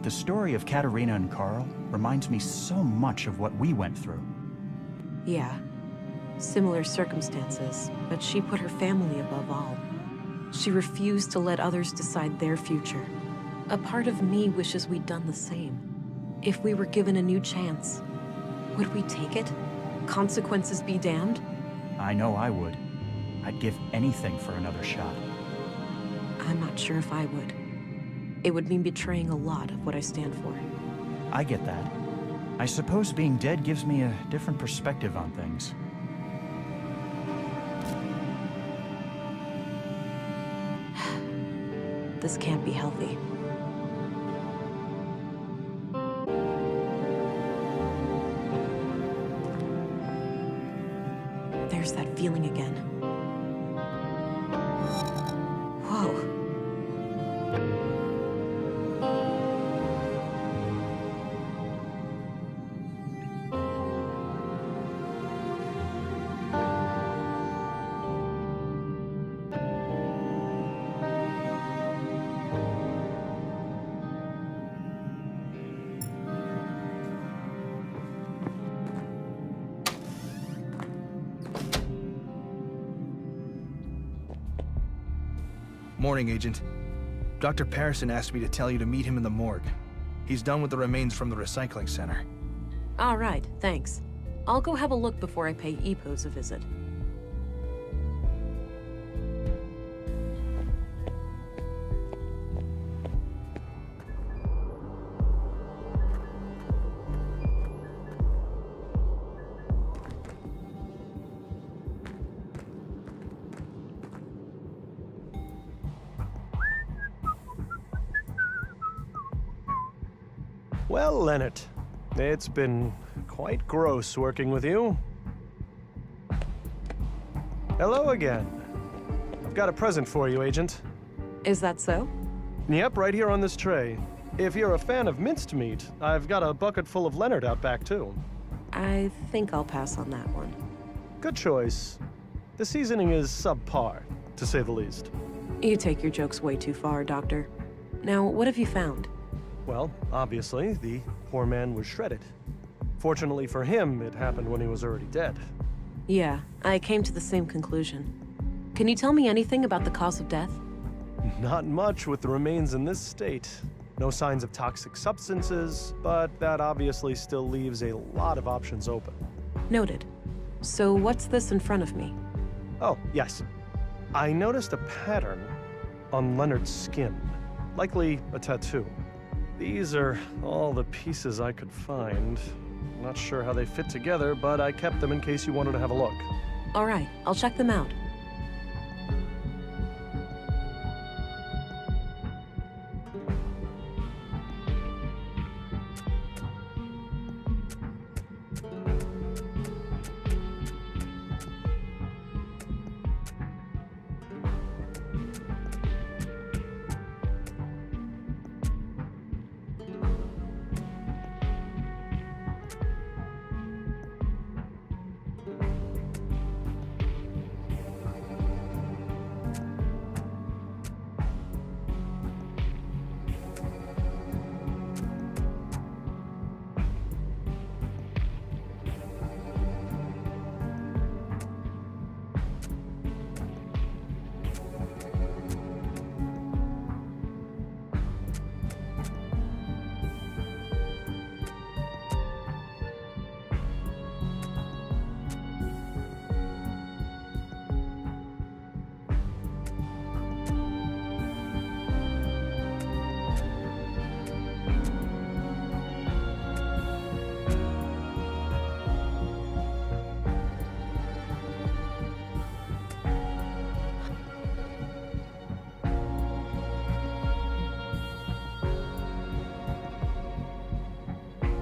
The story of Katerina and Carl reminds me so much of what we went through. Yeah. Similar circumstances, but she put her family above all. She refused to let others decide their future. A part of me wishes we'd done the same. If we were given a new chance, would we take it? Consequences be damned? I know I would. I'd give anything for another shot. I'm not sure if I would. It would mean betraying a lot of what I stand for. I get that. I suppose being dead gives me a different perspective on things. This can't be healthy. There's that feeling again. Whoa. Morning, Agent. Dr. Patterson asked me to tell you to meet him in the morgue. He's done with the remains from the recycling center. All right, thanks. I'll go have a look before I pay Epos a visit. Well, Leonard, it's been quite gross working with you. Hello again. I've got a present for you, Agent. Is that so? Yep, right here on this tray. If you're a fan of minced meat, I've got a bucket full of Leonard out back, too. I think I'll pass on that one. Good choice. The seasoning is subpar, to say the least. You take your jokes way too far, Doctor. Now, what have you found? Well, obviously, the poor man was shredded. Fortunately for him, it happened when he was already dead. Yeah, I came to the same conclusion. Can you tell me anything about the cause of death? Not much with the remains in this state. No signs of toxic substances, but that obviously still leaves a lot of options open. Noted. So what's this in front of me? Oh, yes. I noticed a pattern on Leonard's skin. Likely a tattoo. These are all the pieces I could find. Not sure how they fit together, but I kept them in case you wanted to have a look. All right, I'll check them out.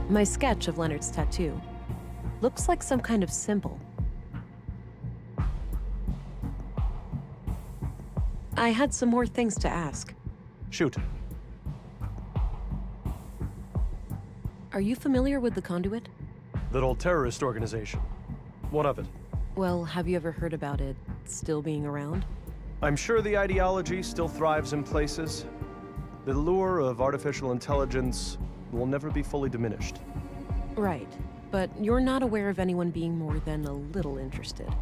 My sketch of Leonard's tattoo looks like some kind of symbol. I had some more things to ask. Shoot. Are you familiar with the Conduit? That old terrorist organization. What of it? Well, have you ever heard about it still being around? I'm sure the ideology still thrives in places. The lure of artificial intelligence will never be fully diminished. Right. But you're not aware of anyone being more than a little interested.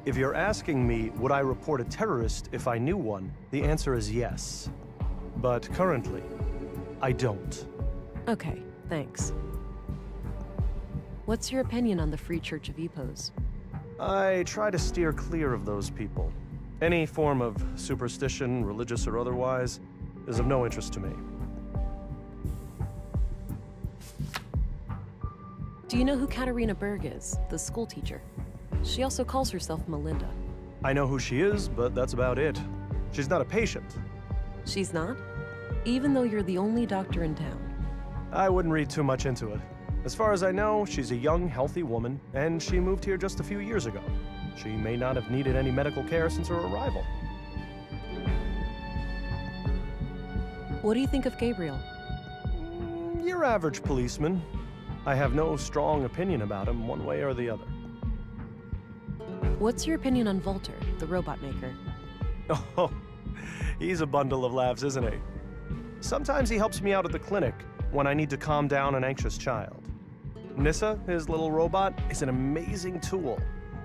If you're asking me, would I report a terrorist if I knew one, the answer is yes. But currently, I don't. Okay, thanks. What's your opinion on the Free Church of Epos? I try to steer clear of those people. Any form of superstition, religious or otherwise, is of no interest to me. Do you know who Katarina Berg is, the school teacher? She also calls herself Melinda. I know who she is, but that's about it. She's not a patient. She's not? Even though you're the only doctor in town. I wouldn't read too much into it. As far as I know, she's a young, healthy woman, and she moved here just a few years ago. She may not have needed any medical care since her arrival. What do you think of Gabriel? Your average policeman. I have no strong opinion about him one way or the other. What's your opinion on Volter, the robot maker? Oh, he's a bundle of laughs, isn't he? Sometimes he helps me out at the clinic when I need to calm down an anxious child. Nissa, his little robot, is an amazing tool.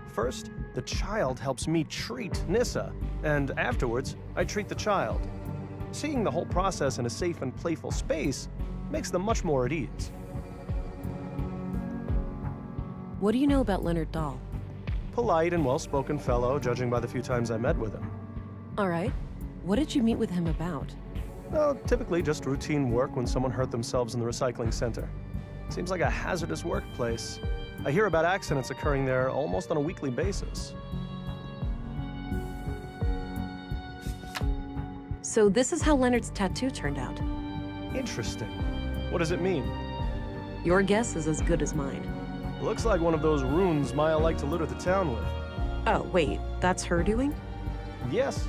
First, the child helps me treat Nissa, and afterwards, I treat the child. Seeing the whole process in a safe and playful space makes them much more at ease. What do you know about Leonard Dahl? Polite and well-spoken fellow, judging by the few times I met with him. All right. What did you meet with him about? Well, typically just routine work when someone hurt themselves in the recycling center. Seems like a hazardous workplace. I hear about accidents occurring there almost on a weekly basis. So this is how Leonard's tattoo turned out. Interesting. What does it mean? Your guess is as good as mine. Looks like one of those runes Maya liked to litter the town with. Oh, wait, that's her doing? Yes.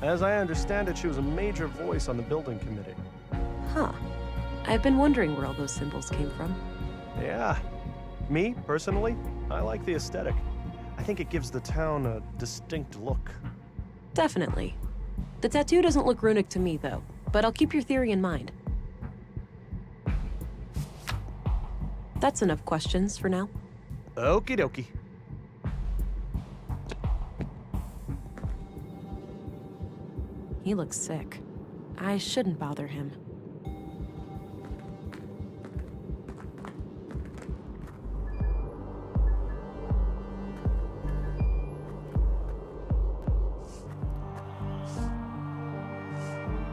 As I understand it, she was a major voice on the building committee. Huh. I've been wondering where all those symbols came from. Yeah. Me, personally, I like the aesthetic. I think it gives the town a distinct look. Definitely. The tattoo doesn't look runic to me, though, but I'll keep your theory in mind. That's enough questions for now. Okie dokie. He looks sick. I shouldn't bother him.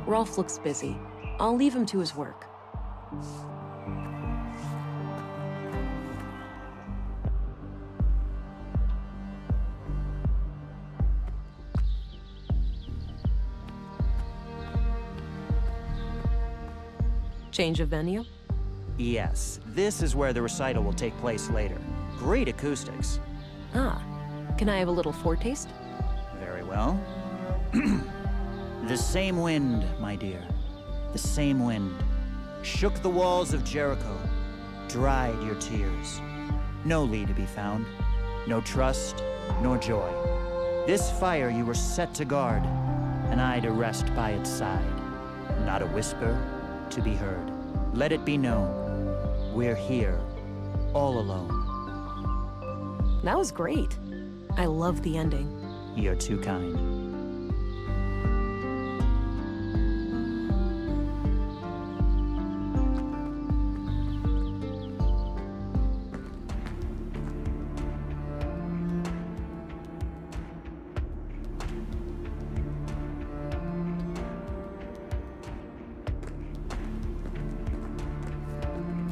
Rolf looks busy. I'll leave him to his work. Change of venue? Yes, this is where the recital will take place later. Great acoustics. Ah, can I have a little foretaste? Very well. The same wind, my dear. The same wind. Shook the walls of Jericho. Dried your tears. No Lee to be found. No trust, nor joy. This fire you were set to guard, and I to rest by its side. Not a whisper to be heard. Let it be known, we're here, all alone. That was great. I love the ending. You're too kind.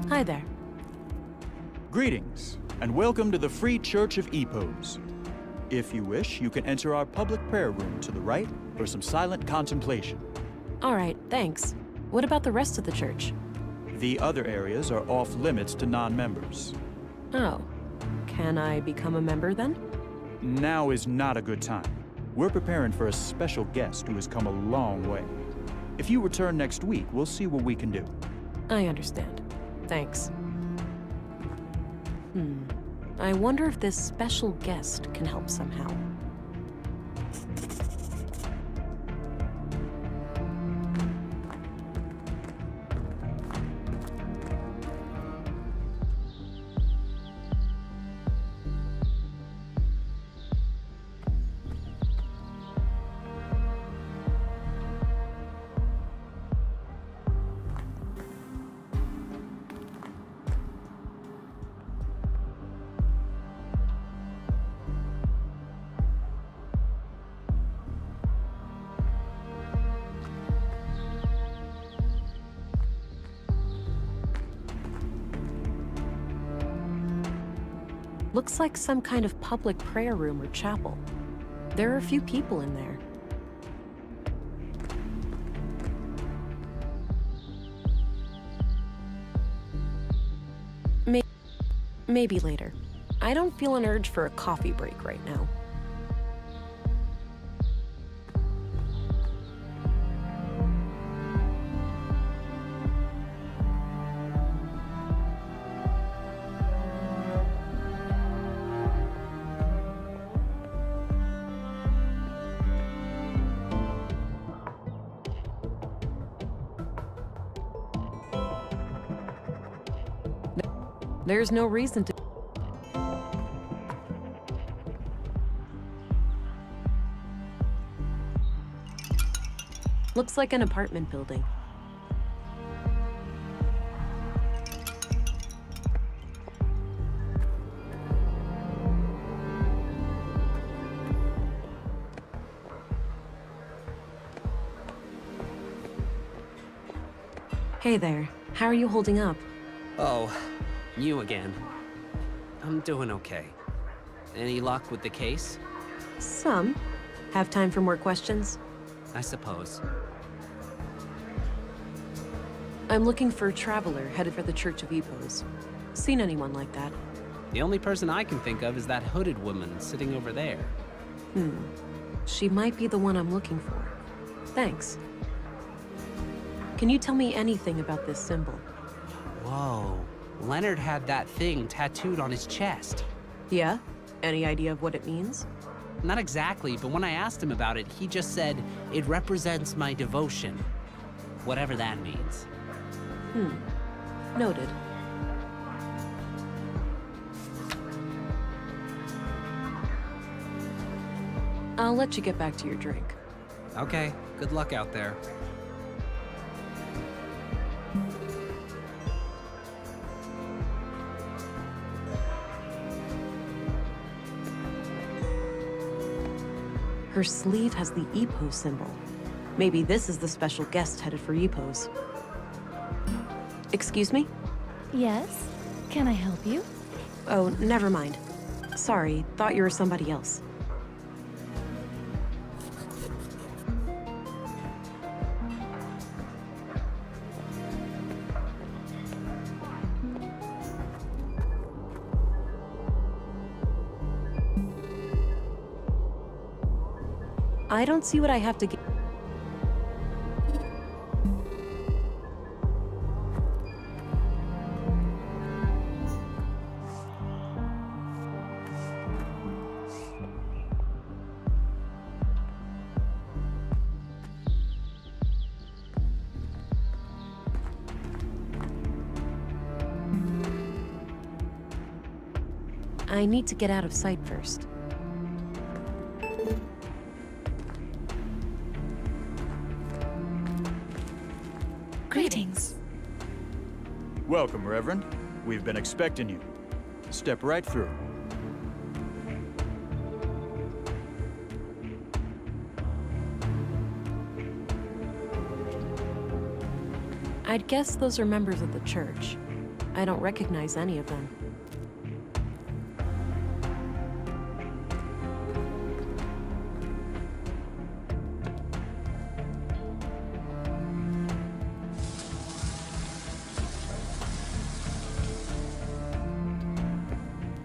Hi there. Greetings, and welcome to the Free Church of Epos. If you wish, you can enter our public prayer room to the right for some silent contemplation. All right, thanks. What about the rest of the church? The other areas are off limits to non-members. Oh, can I become a member then? Now is not a good time. We're preparing for a special guest who has come a long way. If you return next week, we'll see what we can do. I understand. Thanks. I wonder if this special guest can help somehow. Looks like some kind of public prayer room or chapel. There are a few people in there. Maybe later. I don't feel an urge for a coffee break right now. There's no reason to. Looks like an apartment building. Hey there. How are you holding up? Oh, you again. I'm doing okay. Any luck with the case? Some. Have time for more questions? I suppose. I'm looking for a traveler headed for the Church of Epos. Seen anyone like that? The only person I can think of is that hooded woman sitting over there. She might be the one I'm looking for. Thanks. Can you tell me anything about this symbol? Whoa. Leonard had that thing tattooed on his chest. Yeah? Any idea of what it means? Not exactly, but when I asked him about it, he just said, "It represents my devotion." Whatever that means. Noted. I'll let you get back to your drink. Okay, good luck out there. Her sleeve has the Epos symbol. Maybe this is the special guest headed for Epos. Excuse me? Yes? Can I help you? Oh, never mind. Sorry, thought you were somebody else. I don't see what I have to get. I need to get out of sight first. Greetings. Welcome, Reverend. We've been expecting you. Step right through. I'd guess those are members of the church. I don't recognize any of them.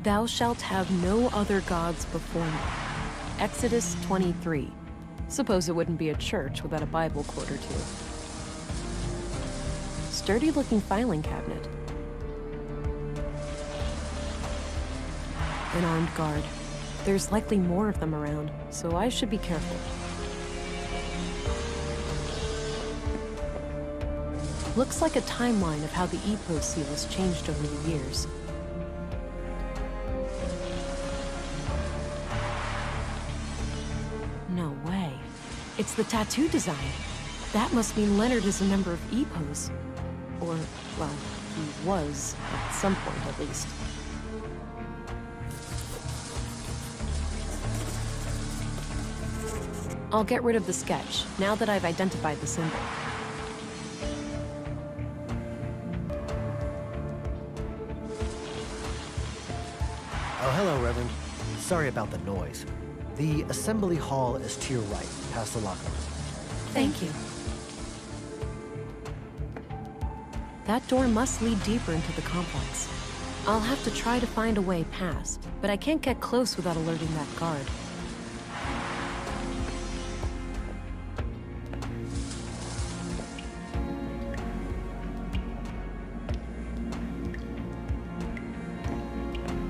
Thou shalt have no other gods before me. Exodus 23. Suppose it wouldn't be a church without a Bible quote or two. Sturdy-looking filing cabinet. An armed guard. There's likely more of them around, so I should be careful. Looks like a timeline of how the Epos seal has changed over the years. No way. It's the tattoo design. That must mean Leonard is a member of Epos. Or, well, he was, at some point at least. I'll get rid of the sketch, now that I've identified the symbol. Oh, hello, Reverend. Sorry about the noise. The assembly hall is to your right, past the locker room. Thank you. That door must lead deeper into the complex. I'll have to try to find a way past, but I can't get close without alerting that guard.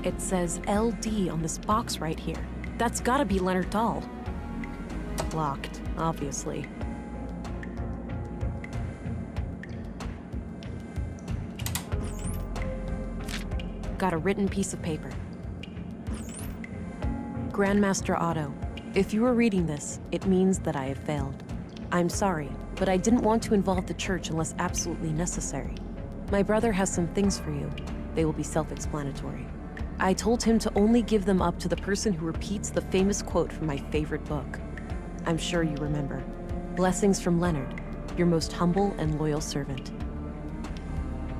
It says LD on this box right here. That's gotta be Leonard Dahl. Locked, obviously. Got a written piece of paper. Grandmaster Otto, if you are reading this, it means that I have failed. I'm sorry, but I didn't want to involve the church unless absolutely necessary. My brother has some things for you. They will be self-explanatory. I told him to only give them up to the person who repeats the famous quote from my favorite book. I'm sure you remember. Blessings from Leonard, your most humble and loyal servant.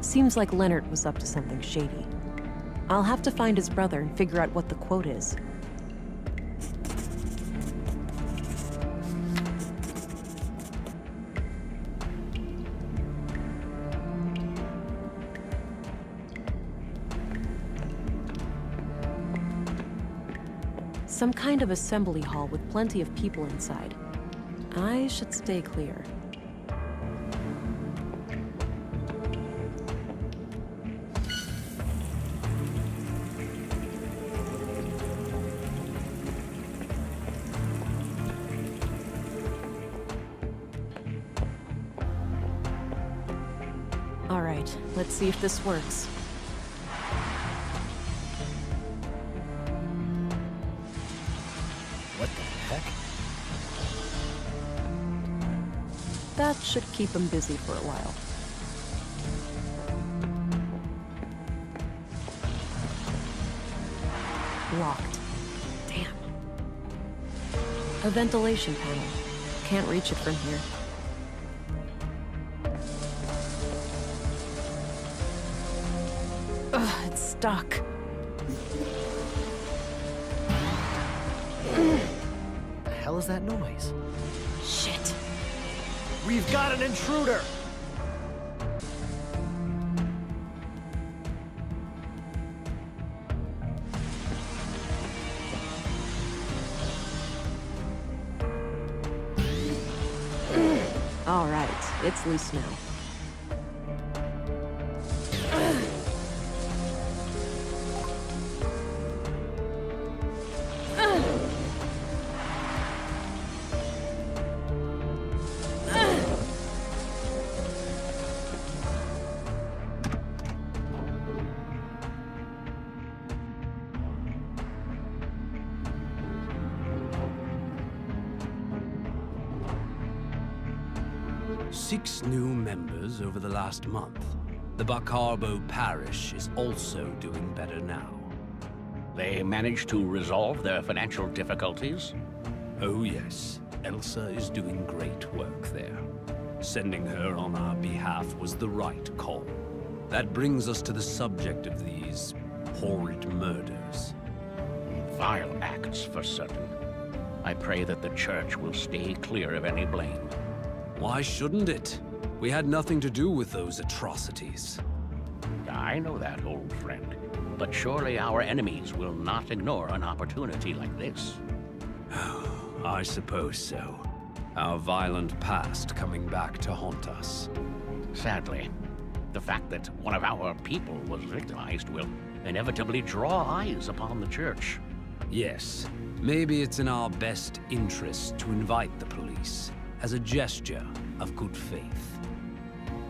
Seems like Leonard was up to something shady. I'll have to find his brother and figure out what the quote is. Some kind of assembly hall with plenty of people inside. I should stay clear. All right, let's see if this works. What the heck? That should keep him busy for a while. Locked. Damn. A ventilation panel. Can't reach it from here. Ugh, it's stuck. The hell is that noise? Shit. We've got an intruder! All right, it's loose now. Six new members over the last month. The Bacarbo parish is also doing better now. They managed to resolve their financial difficulties? Oh yes, Elsa is doing great work there. Sending her on our behalf was the right call. That brings us to the subject of these horrid murders. Vile acts, for certain. I pray that the church will stay clear of any blame. Why shouldn't it? We had nothing to do with those atrocities. I know that, old friend. But surely our enemies will not ignore an opportunity like this. I suppose so. Our violent past coming back to haunt us. Sadly, the fact that one of our people was victimized will inevitably draw eyes upon the church. Yes, maybe it's in our best interest to invite the police as a gesture of good faith.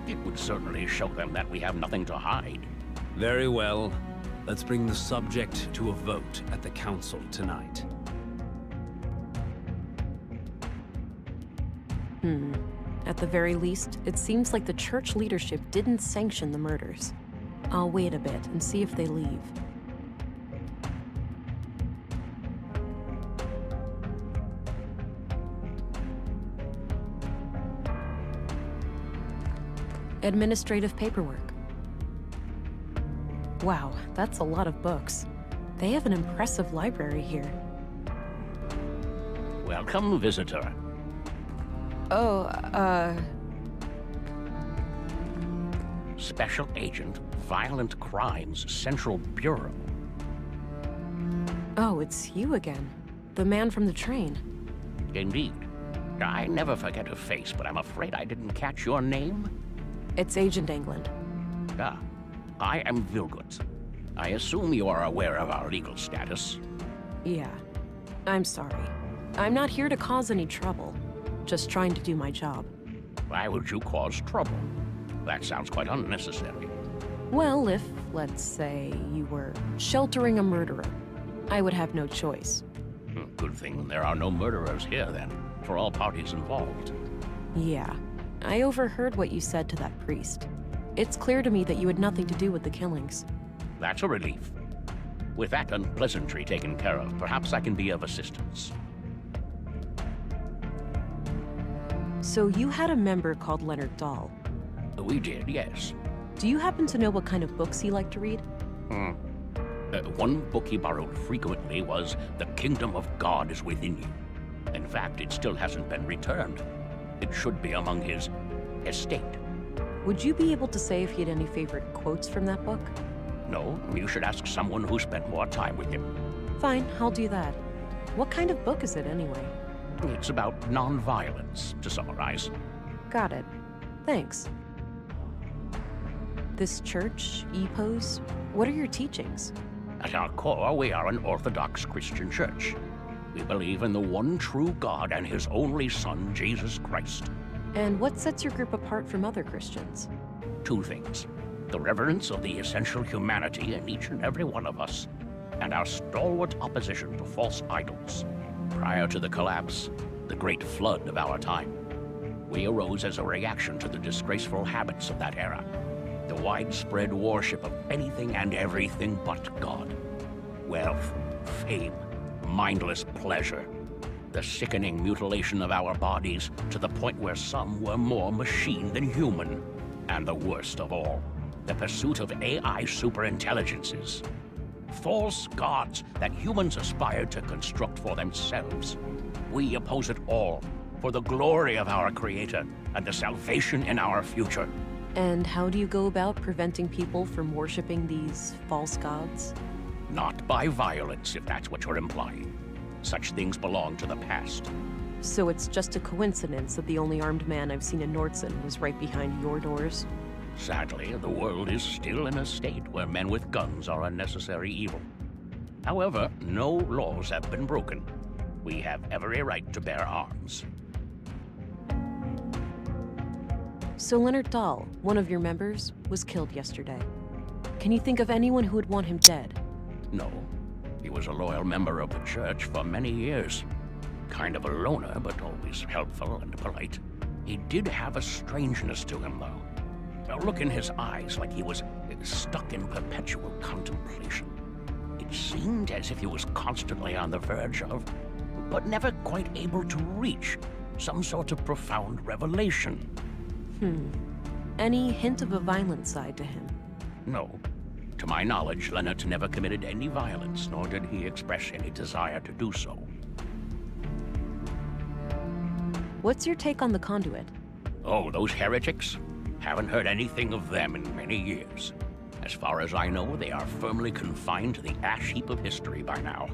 It would certainly show them that we have nothing to hide. Very well. Let's bring the subject to a vote at the council tonight. At the very least, it seems like the church leadership didn't sanction the murders. I'll wait a bit and see if they leave. Administrative paperwork. Wow, that's a lot of books. They have an impressive library here. Welcome, visitor. Oh, Special Agent, Violent Crimes Central Bureau. Oh, it's you again. The man from the train. Indeed. I never forget a face, but I'm afraid I didn't catch your name. It's Agent England. Ah, I am Vilgut. I assume you are aware of our legal status. Yeah. I'm sorry. I'm not here to cause any trouble. Just trying to do my job. Why would you cause trouble? That sounds quite unnecessary. Well, if, let's say, you were sheltering a murderer, I would have no choice. Good thing there are no murderers here, then, for all parties involved. Yeah. I overheard what you said to that priest. It's clear to me that you had nothing to do with the killings. That's a relief. With that unpleasantry taken care of, perhaps I can be of assistance. So you had a member called Leonard Dahl. We did, yes. Do you happen to know what kind of books he liked to read? One book he borrowed frequently was The Kingdom of God is Within You. In fact, it still hasn't been returned. It should be among his estate. Would you be able to say if he had any favorite quotes from that book? No, you should ask someone who spent more time with him. Fine, I'll do that. What kind of book is it anyway? It's about non-violence, to summarize. Got it. Thanks. This church, EPOS, what are your teachings? At our core, we are an Orthodox Christian church. We believe in the one true God and his only Son, Jesus Christ. And what sets your group apart from other Christians? Two things. The reverence of the essential humanity in each and every one of us, and our stalwart opposition to false idols. Prior to the collapse, the great flood of our time, we arose as a reaction to the disgraceful habits of that era. The widespread worship of anything and everything but God. Wealth, fame, mindless pleasure. The sickening mutilation of our bodies to the point where some were more machine than human. And the worst of all, the pursuit of AI superintelligences. False gods that humans aspired to construct for themselves. We oppose it all for the glory of our Creator and the salvation in our future. And how do you go about preventing people from worshipping these false gods? Not by violence, if that's what you're implying. Such things belong to the past. So it's just a coincidence that the only armed man I've seen in Nordson was right behind your doors? Sadly, the world is still in a state where men with guns are a necessary evil. However, no laws have been broken. We have every right to bear arms. So Leonard Dahl, one of your members, was killed yesterday. Can you think of anyone who would want him dead? No. He was a loyal member of the church for many years. Kind of a loner, but always helpful and polite. He did have a strangeness to him, though. A look in his eyes like he was stuck in perpetual contemplation. It seemed as if he was constantly on the verge of, but never quite able to reach, some sort of profound revelation. Any hint of a violent side to him? No. To my knowledge, Leonard never committed any violence, nor did he express any desire to do so. What's your take on the Conduit? Oh, those heretics? Haven't heard anything of them in many years. As far as I know, they are firmly confined to the ash heap of history by now.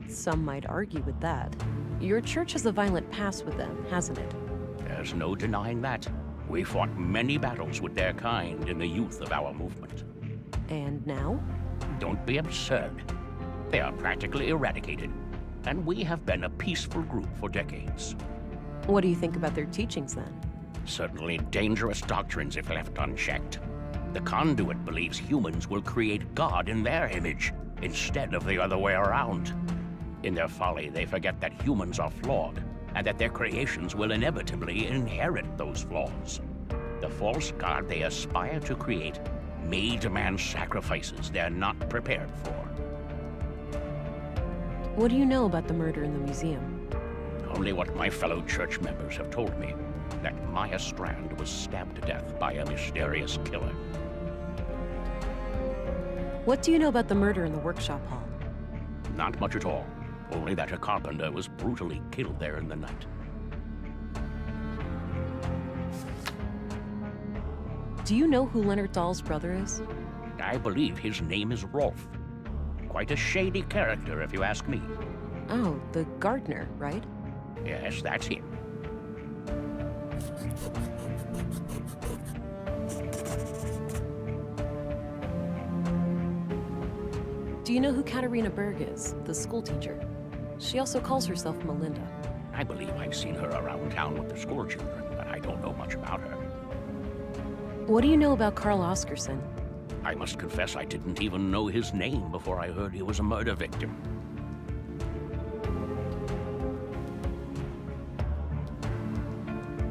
Some might argue with that. Your church has a violent past with them, hasn't it? There's no denying that. We fought many battles with their kind in the youth of our movement. And now? Don't be absurd. They are practically eradicated, and we have been a peaceful group for decades. What do you think about their teachings, then? Certainly dangerous doctrines if left unchecked. The Conduit believes humans will create God in their image, instead of the other way around. In their folly, they forget that humans are flawed, and that their creations will inevitably inherit those flaws. The false God they aspire to create may demand sacrifices they're not prepared for. What do you know about the murder in the museum? Only what my fellow church members have told me, that Maya Strand was stabbed to death by a mysterious killer. What do you know about the murder in the workshop hall? Not much at all. Only that a carpenter was brutally killed there in the night. Do you know who Leonard Dahl's brother is? I believe his name is Rolf. Quite a shady character, if you ask me. Oh, the gardener, right? Yes, that's him. Do you know who Katarina Berg is, the school teacher? She also calls herself Melinda. I believe I've seen her around town with the school children, but I don't know much about her. What do you know about Carl Oscarson? I must confess I didn't even know his name before I heard he was a murder victim.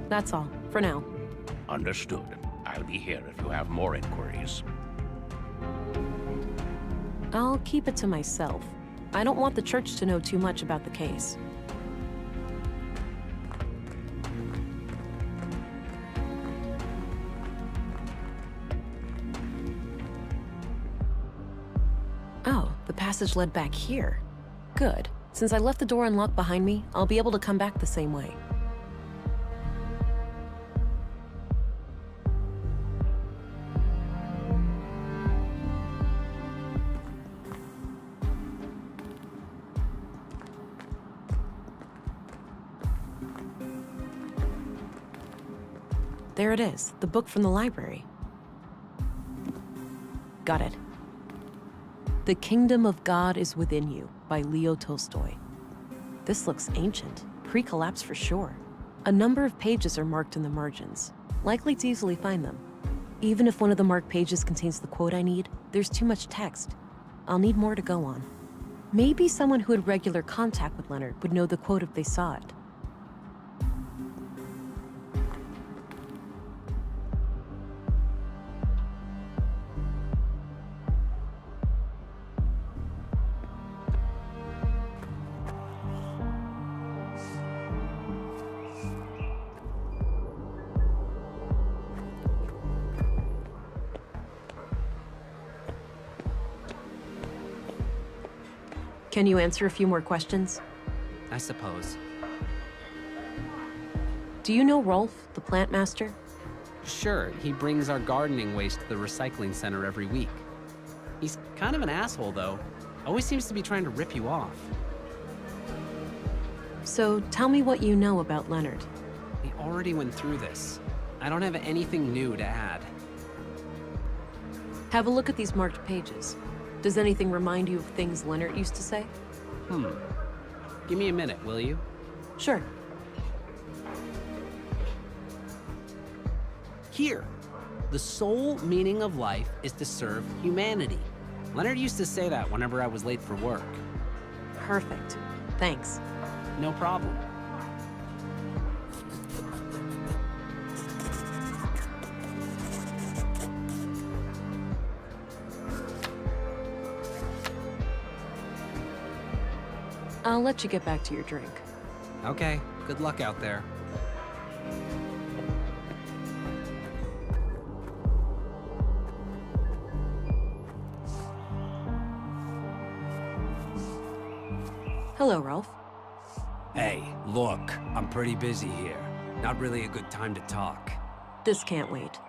That's all, for now. Understood. I'll be here if you have more inquiries. I'll keep it to myself. I don't want the church to know too much about the case. Oh, the passage led back here. Good. Since I left the door unlocked behind me, I'll be able to come back the same way. There it is, the book from the library. Got it. The Kingdom of God is Within You by Leo Tolstoy. This looks ancient, pre-collapse for sure. A number of pages are marked in the margins, likely to easily find them. Even if one of the marked pages contains the quote I need, there's too much text. I'll need more to go on. Maybe someone who had regular contact with Leonard would know the quote if they saw it. Can you answer a few more questions? I suppose. Do you know Rolf, the plant master? Sure, he brings our gardening waste to the recycling center every week. He's kind of an asshole, though. Always seems to be trying to rip you off. So tell me what you know about Leonard. We already went through this. I don't have anything new to add. Have a look at these marked pages. Does anything remind you of things Leonard used to say? Give me a minute, will you? Sure. Here. The sole meaning of life is to serve humanity. Leonard used to say that whenever I was late for work. Perfect. Thanks. No problem. I'll let you get back to your drink. Okay, good luck out there. Hello, Rolf. Hey, look, I'm pretty busy here. Not really a good time to talk. This can't wait.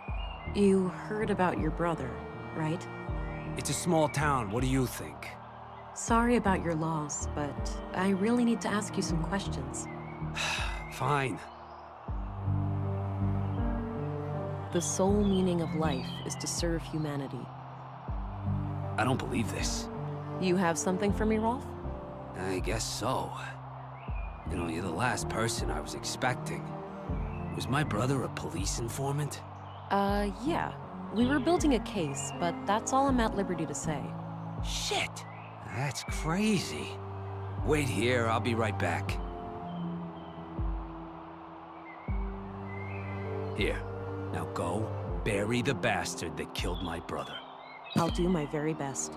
You heard about your brother, right? It's a small town, what do you think? Sorry about your loss, but I really need to ask you some questions. Fine. The sole meaning of life is to serve humanity. I don't believe this. You have something for me, Rolf? I guess so. You know, you're the last person I was expecting. Was my brother a police informant? Yeah. We were building a case, but that's all I'm at liberty to say. Shit! That's crazy. Wait here, I'll be right back. Here, now go, bury the bastard that killed my brother. I'll do my very best.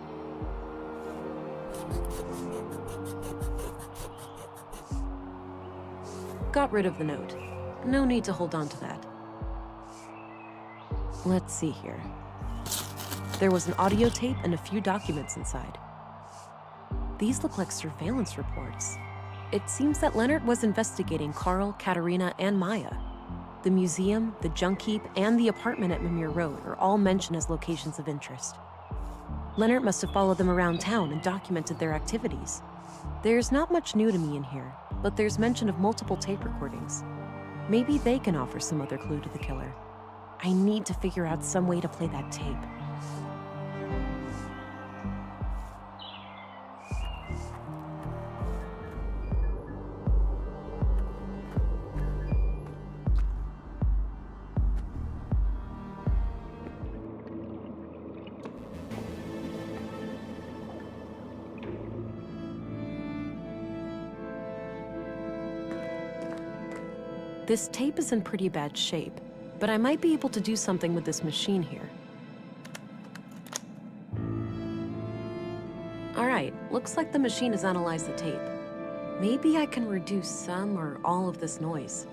Got rid of the note. No need to hold on to that. Let's see here. There was an audio tape and a few documents inside. These look like surveillance reports. It seems that Leonard was investigating Carl, Katerina, and Maya. The museum, the junk heap, and the apartment at Mimir Road are all mentioned as locations of interest. Leonard must have followed them around town and documented their activities. There's not much new to me in here, but there's mention of multiple tape recordings. Maybe they can offer some other clue to the killer. I need to figure out some way to play that tape. This tape is in pretty bad shape, but I might be able to do something with this machine here. All right, looks like the machine has analyzed the tape. Maybe I can reduce some or all of this noise.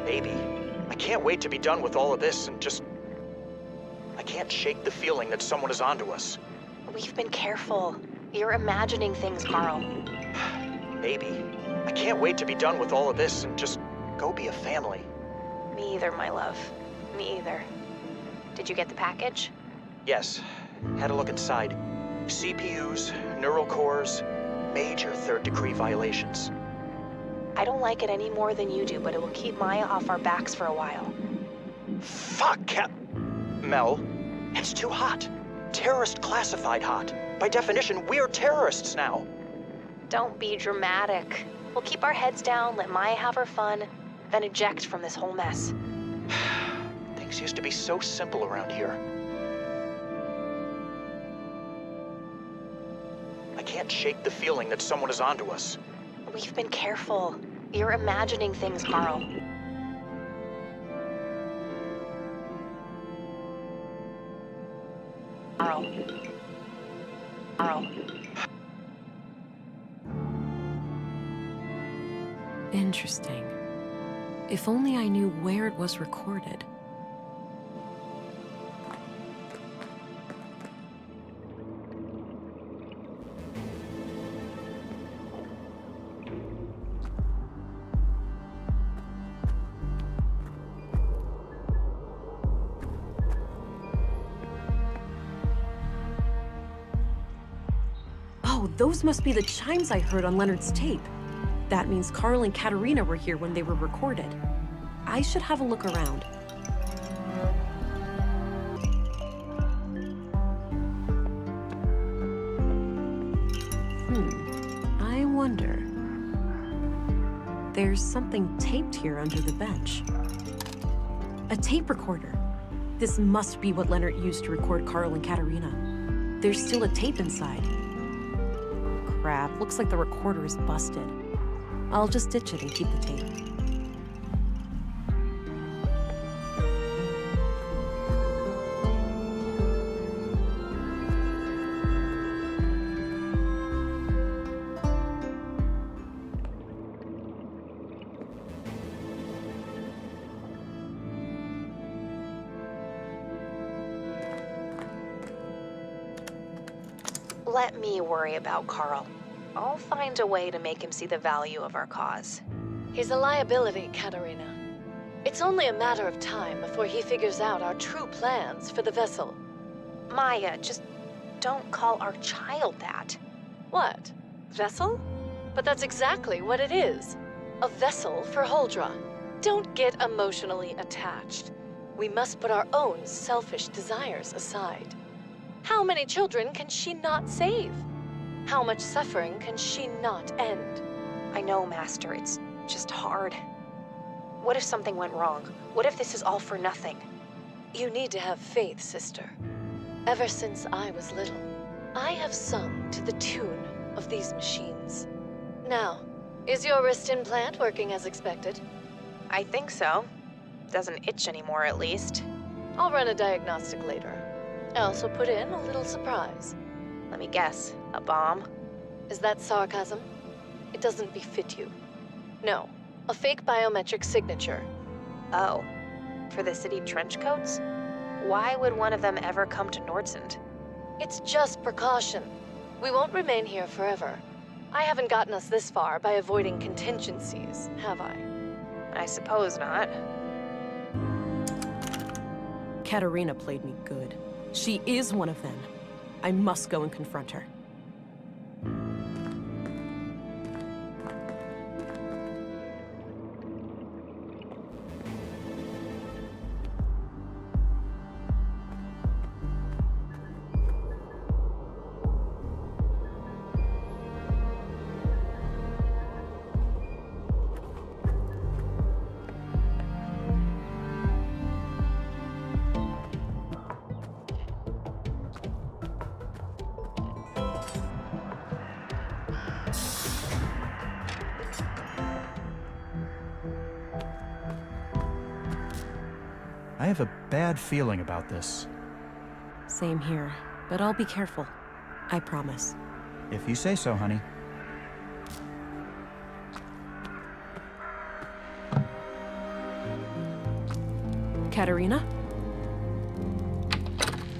Baby, I can't wait to be done with all of this and just... I can't shake the feeling that someone is onto us. We've been careful. You're imagining things, Carl. Baby, I can't wait to be done with all of this and just go be a family. Me either, my love. Me either. Did you get the package? Yes, had a look inside. CPUs, neural cores, major third-degree violations. I don't like it any more than you do, but it will keep Maya off our backs for a while. Fuck! Mel. It's too hot. Terrorist classified hot. By definition, we're terrorists now. Don't be dramatic. We'll keep our heads down, let Maya have her fun, then eject from this whole mess. Things used to be so simple around here. I can't shake the feeling that someone is onto us. We've been careful. You're imagining things, Carl. Carl. Interesting. If only I knew where it was recorded. Oh, those must be the chimes I heard on Leonard's tape. That means Carl and Katerina were here when they were recorded. I should have a look around. I wonder. There's something taped here under the bench. A tape recorder. This must be what Leonard used to record Carl and Katerina. There's still a tape inside. Crap, looks like the recorder is busted. I'll just ditch it and keep the tape. Let me worry about Carl. I'll find a way to make him see the value of our cause. He's a liability, Katerina. It's only a matter of time before he figures out our true plans for the vessel. Maya, just don't call our child that. What? Vessel? But that's exactly what it is. A vessel for Holdra. Don't get emotionally attached. We must put our own selfish desires aside. How many children can she not save? How much suffering can she not end? I know, Master, it's just hard. What if something went wrong? What if this is all for nothing? You need to have faith, sister. Ever since I was little, I have sung to the tune of these machines. Now, is your wrist implant working as expected? I think so. Doesn't itch anymore, at least. I'll run a diagnostic later. I also put in a little surprise. Let me guess, a bomb? Is that sarcasm? It doesn't befit you. No, a fake biometric signature. Oh, for the city trench coats? Why would one of them ever come to Nordsund? It's just precaution. We won't remain here forever. I haven't gotten us this far by avoiding contingencies, have I? I suppose not. Katerina played me good. She is one of them. I must go and confront her. I have a bad feeling about this. Same here, but I'll be careful. I promise. If you say so, honey. Katerina?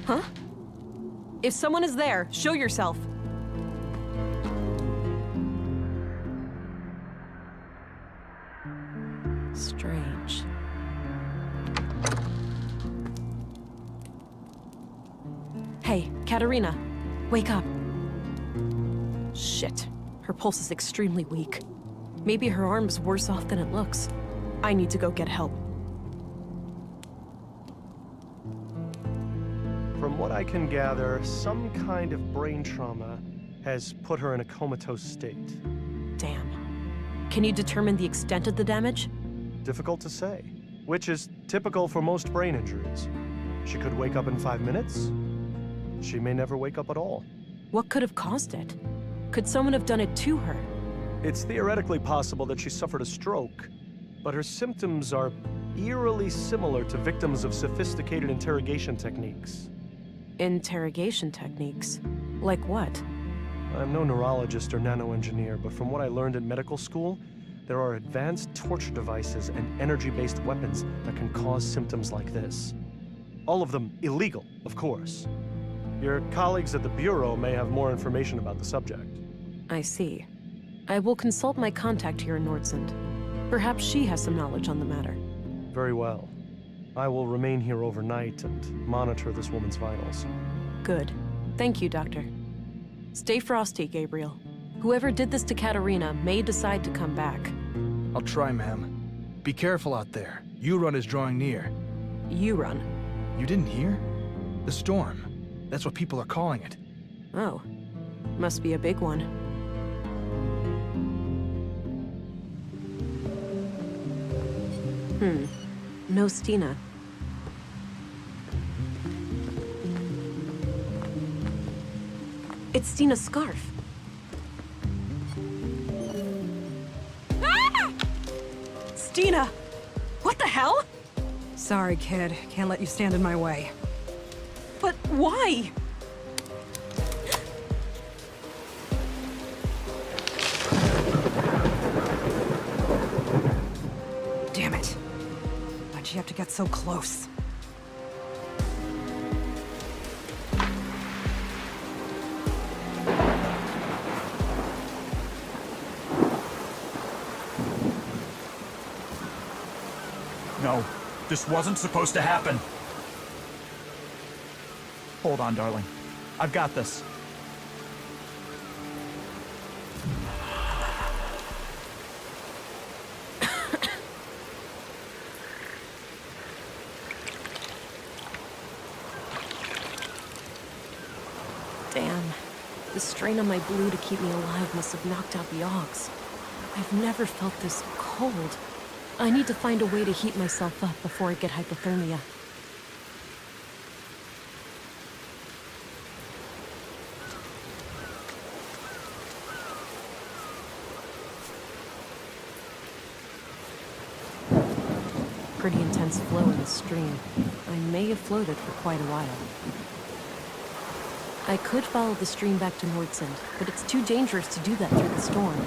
Huh? If someone is there, show yourself. Strange. Hey, Katerina, wake up. Shit, her pulse is extremely weak. Maybe her arm's worse off than it looks. I need to go get help. I can gather, some kind of brain trauma has put her in a comatose state. Damn. Can you determine the extent of the damage? Difficult to say, which is typical for most brain injuries. She could wake up in 5 minutes. She may never wake up at all. What could have caused it? Could someone have done it to her? It's theoretically possible that she suffered a stroke, but her symptoms are eerily similar to victims of sophisticated interrogation techniques. Interrogation techniques? Like what? I'm no neurologist or nanoengineer, but from what I learned in medical school, there are advanced torture devices and energy-based weapons that can cause symptoms like this. All of them illegal, of course. Your colleagues at the Bureau may have more information about the subject. I see. I will consult my contact here in Nordsund. Perhaps she has some knowledge on the matter. Very well. I will remain here overnight and monitor this woman's vitals. Good. Thank you, Doctor. Stay frosty, Gabriel. Whoever did this to Katarina may decide to come back. I'll try, ma'am. Be careful out there. Urun is drawing near. Urun? You didn't hear? The storm. That's what people are calling it. Oh. Must be a big one. No Stina. It's Stina's scarf. Ah! Stina! What the hell? Sorry, kid. Can't let you stand in my way. But why? Damn it. Why'd you have to get so close? No, this wasn't supposed to happen. Hold on, darling. I've got this. Damn. The strain on my blue to keep me alive must have knocked out the augs. I've never felt this cold. I need to find a way to heat myself up before I get hypothermia. Pretty intense flow in the stream. I may have floated for quite a while. I could follow the stream back to Nordsund, but it's too dangerous to do that through the storm.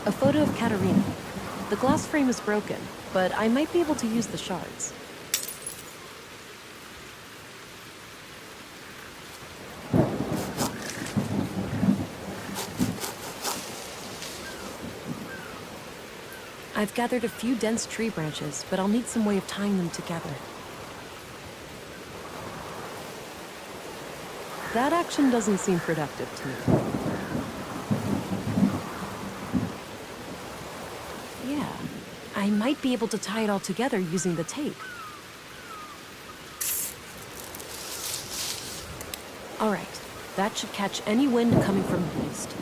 A photo of Katarina. The glass frame is broken, but I might be able to use the shards. I've gathered a few dense tree branches, but I'll need some way of tying them together. That action doesn't seem productive to me. I might be able to tie it all together using the tape. All right, that should catch any wind coming from the east.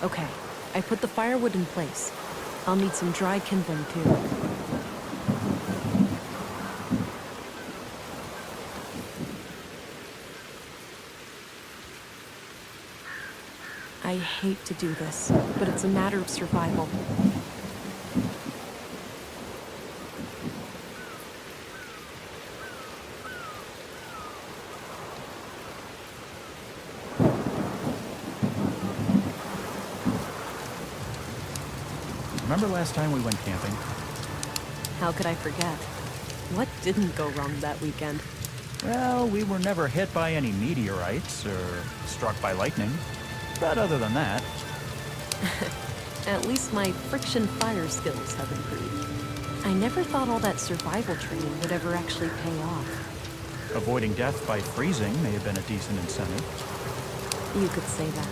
Okay, I put the firewood in place. I'll need some dry kindling too. I hate to do this, but it's a matter of survival. Remember last time we went camping? How could I forget? What didn't go wrong that weekend? Well, we were never hit by any meteorites or struck by lightning. But other than that, At least my friction fire skills have improved. I never thought all that survival training would ever actually pay off. avoiding death by freezing may have been a decent incentive. You could say that.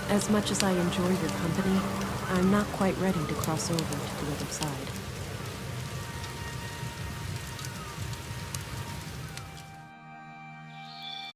As much as I enjoy your company, I'm not quite ready to cross over to the other side.